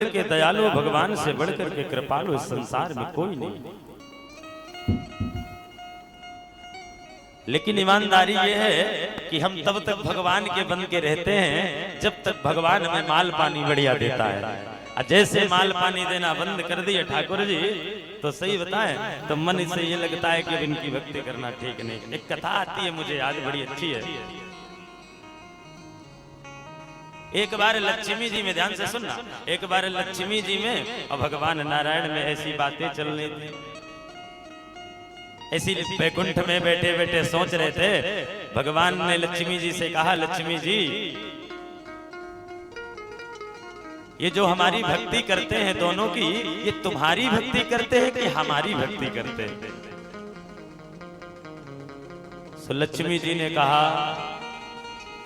बढ़कर के दयालु, भगवान से बढ़कर के कृपालु इस संसार में कोई नहीं। लेकिन ईमानदारी ये है कि हम तब तक भगवान के बन के रहते हैं जब तक भगवान हमें माल पानी बढ़िया देता है। जैसे माल पानी देना बंद कर दिए ठाकुर जी, तो सही बताएं तो मन से ये लगता है कि अब इनकी भक्ति करना ठीक नहीं। एक कथा आती है मुझे याद, बड़ी अच्छी है। एक बार लक्ष्मी जी में, ध्यान से सुनना, एक बार लक्ष्मी जी में और भगवान नारायण में ऐसी बातें चल रही थी। ऐसी बैकुंठ में बैठे बैठे सोच रहे थे। भगवान ने लक्ष्मी जी से कहा, लक्ष्मी जी ये जो हमारी भक्ति करते हैं दोनों की, ये तुम्हारी भक्ति करते हैं कि हमारी भक्ति करते हैं? तो लक्ष्मी जी ने कहा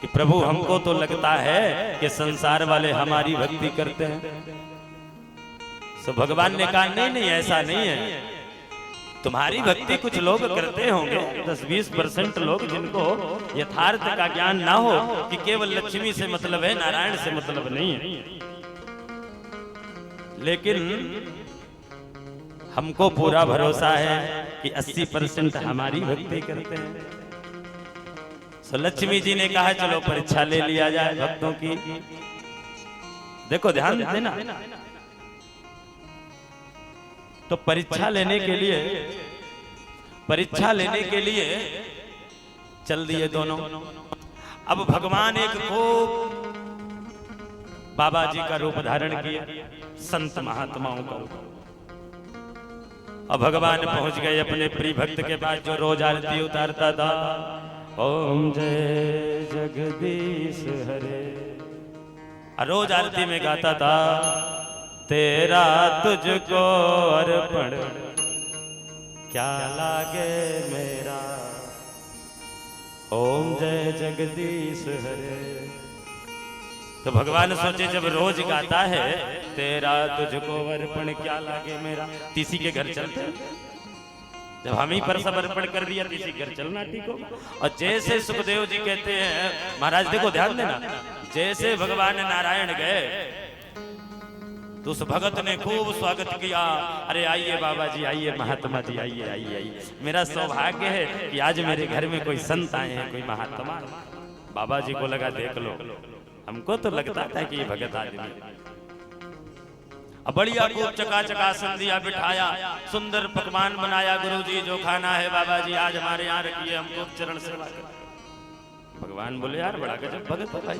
कि प्रभु हमको तो लगता है कि संसार वाले हमारी भक्ति करते हैं। तो भगवान ने कहा नहीं नहीं, ऐसा नहीं है। तुम्हारी भक्ति कुछ लोग करते होंगे, 10-20% लोग जिनको यथार्थ का ज्ञान ना हो कि केवल लक्ष्मी से मतलब है, नारायण से मतलब नहीं है। लेकिन हमको पूरा भरोसा है कि 80% हमारी भक्ति करते हैं। तो लक्ष्मी जी ने कहा चलो परीक्षा ले लिया जाए भक्तों की। देखो ध्यान देना, तो परीक्षा लेने के लिए चल दिए दोनों। अब भगवान एक खूब बाबा जी का रूप धारण किया, संत महात्माओं का। और भगवान पहुंच गए अपने प्रिय भक्त के पास जो रोज आरती उतारता था। ओम जय जगदीश हरे, रोज आरती में गाता था, तेरा तुझको अर्पण क्या लागे मेरा, ओम जय जगदीश हरे। तो भगवान सोचे जब रोज गाता है तेरा तुझको अर्पण क्या लागे मेरा, तीसी के घर चलते। जब हम ही पर सब अर्पण कर दिया, तीसी घर चलना ठीक हो। और जैसे सुखदेव जी कहते हैं, महाराज देखो ध्यान देना, जैसे भगवान नारायण गए तो उस भगत ने खूब स्वागत किया। अरे आइए बाबा जी, आइए महात्मा जी, आइए आइए आइए। मेरा सौभाग्य है कि आज मेरे घर में कोई संत आए हैं, कोई महात्मा। बाबा जी को लगा देख लो, हमको तो लगता था कि ये भगत आदमी। अब बढ़िया खूब चका संधिया बिठाया, सुंदर पकवान बनाया। गुरुजी जो खाना है बाबा जी आज हमारे यहाँ रखिए, हमको चरण सेवा कर। भगवान बोले यार बड़ा गजब भगत है भाई।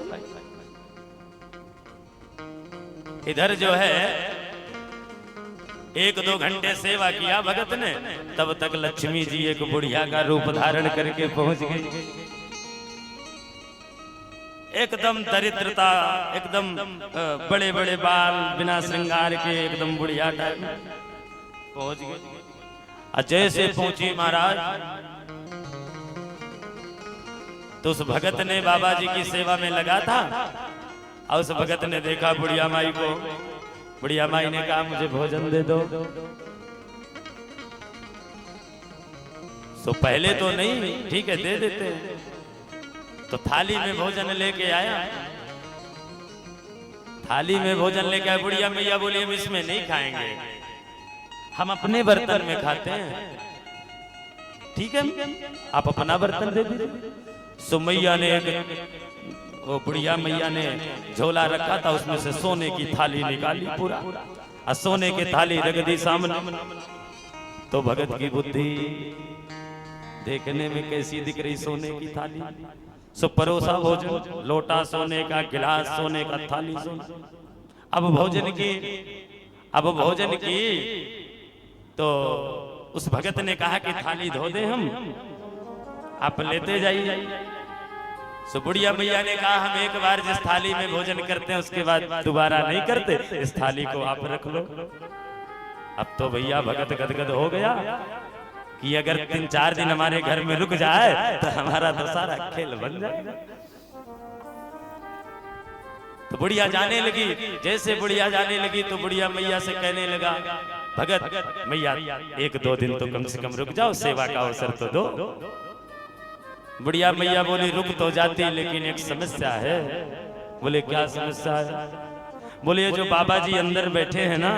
इधर जो है 1-2 घंटे सेवा किया भगत ने, तब तक लक्ष्मी जी एक बुढ़िया का रूप धारण करके पहुंच गई। एकदम दरिद्रता, एकदम बड़े बड़े बाल, बिना श्रृंगार के, एकदम बुढ़िया टाइप पहुंच गई। जैसे पहुंची महाराज तो उस भगत ने बाबा जी की सेवा में लगा था। और उस भगत ने देखा बुढ़िया माई को। बुढ़िया माई ने कहा मुझे भोजन दे दो। तो पहले तो नहीं, ठीक है दे देते हैं। तो थाली में भोजन लेके आया, थाली में भोजन लेके आया। बुढ़िया मैया बोली हम इसमें नहीं खाएंगे, हम अपने बर्तन में खाते हैं। ठीक है आप अपना बर्तन दे दीजिए। सो मैया ने, वो बुढ़िया मैया ने झोला रखा था, उसमें से सोने की थाली निकाली पूरा, और सोने की थाली रख दी सामने। तो भगत की बुद्धि देखने में कैसी दिख रही, सोने की थाली। सो परोसा भोजन, लोटा सोने का, गिलास सोने का, थाली सोने। अब भोजन की तो उस भगत ने कहा कि थाली धो दे, हम आप लेते जाइए। सो बुढ़िया मैया ने कहा हम एक बार जिस थाली में भोजन करते हैं उसके बाद दोबारा नहीं करते, इस थाली को आप रख लो। अब तो भैया भगत गदगद हो गया कि अगर 3-4 दिन हमारे घर में रुक जाए तो हमारा तो सारा खेल बन जाएगा। तो बुढ़िया जाने लगी। जैसे बुढ़िया जाने लगी तो बुढ़िया मैया से कहने लगा, भगत मैया 1-2 दिन तो कम से कम रुक जाओ, सेवा का अवसर तो दो। बुढ़िया मैया बोली रुक तो जाती, लेकिन एक समस्या है। बोले क्या समस्या है? बोले जो बाबा जी अंदर बैठे हैं ना,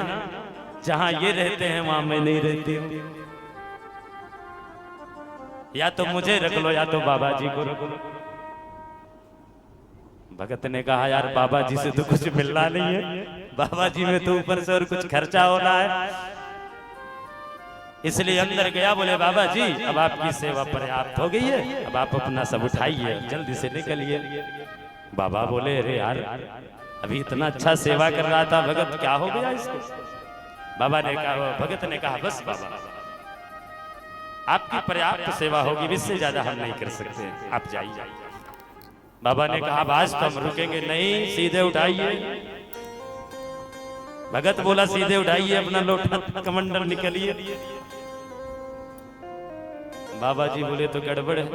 जहां ये रहते हैं वहां मैं नहीं रहती हूं। या तो मुझे रख लो या तो बाबा जी को रख लो। भगत ने कहा यार बाबा जी से तो कुछ मिलना नहीं है, बाबा जी में तो ऊपर से और कुछ खर्चा होना है। इसलिए अंदर गया, बोले बाबा जी अब आपकी सेवा पर्याप्त हो गई है, अब आप अपना सब उठाइए, जल्दी से निकलिए। बाबा बोले अरे यार अभी इतना अच्छा सेवा कर रहा था भगत, क्या हो गया इसको? बाबा ने कहा, भगत ने कहा बस बाबा आपकी पर्याप्त सेवा होगी, इससे ज्यादा हम नहीं कर सकते, आप जाइए। बाबा ने कहा आज तो हम रुकेंगे नहीं, सीधे उठाइए। भगत बोला सीधे उठाइए अपना लोटा कमंडल, निकलिए। बाबा जी बोले तो गड़बड़ है।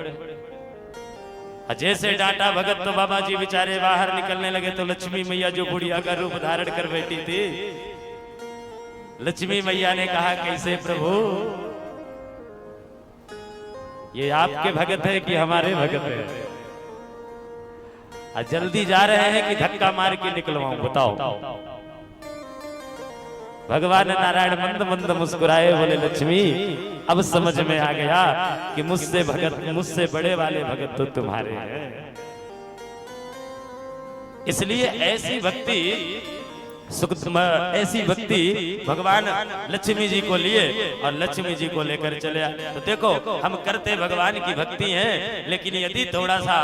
जैसे डांटा भगत तो बाबा जी बेचारे बाहर निकलने लगे तो लक्ष्मी मैया जो बुढ़िया का रूप धारण कर बैठी थी, लक्ष्मी मैया ने कहा कैसे प्रभु ये आपके भगत है कि हमारे भगत है? जल्दी जा रहे हैं कि धक्का मार के निकलवाऊं, बताओ। भगवान नारायण मंद मंद मुस्कुराए, बोले लक्ष्मी अब समझ में आ गया कि मुझसे भगत, मुझसे बड़े वाले भगत तो तुम्हारे हैं। इसलिए ऐसी भक्ति ऐसी भक्ति भगवान लक्ष्मी जी को लिए और लक्ष्मी जी को लेकर चले। तो देखो हम करते भगवान की भक्ति है, लेकिन यदि थोड़ा सा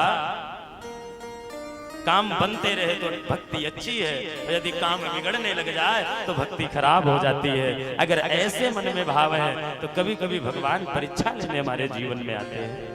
काम बनते रहे तो भक्ति अच्छी है, और यदि काम बिगड़ने लग जाए तो भक्ति खराब हो जाती है। अगर ऐसे मन में भाव है तो कभी कभी भगवान परीक्षा लेने हमारे जीवन में आते हैं।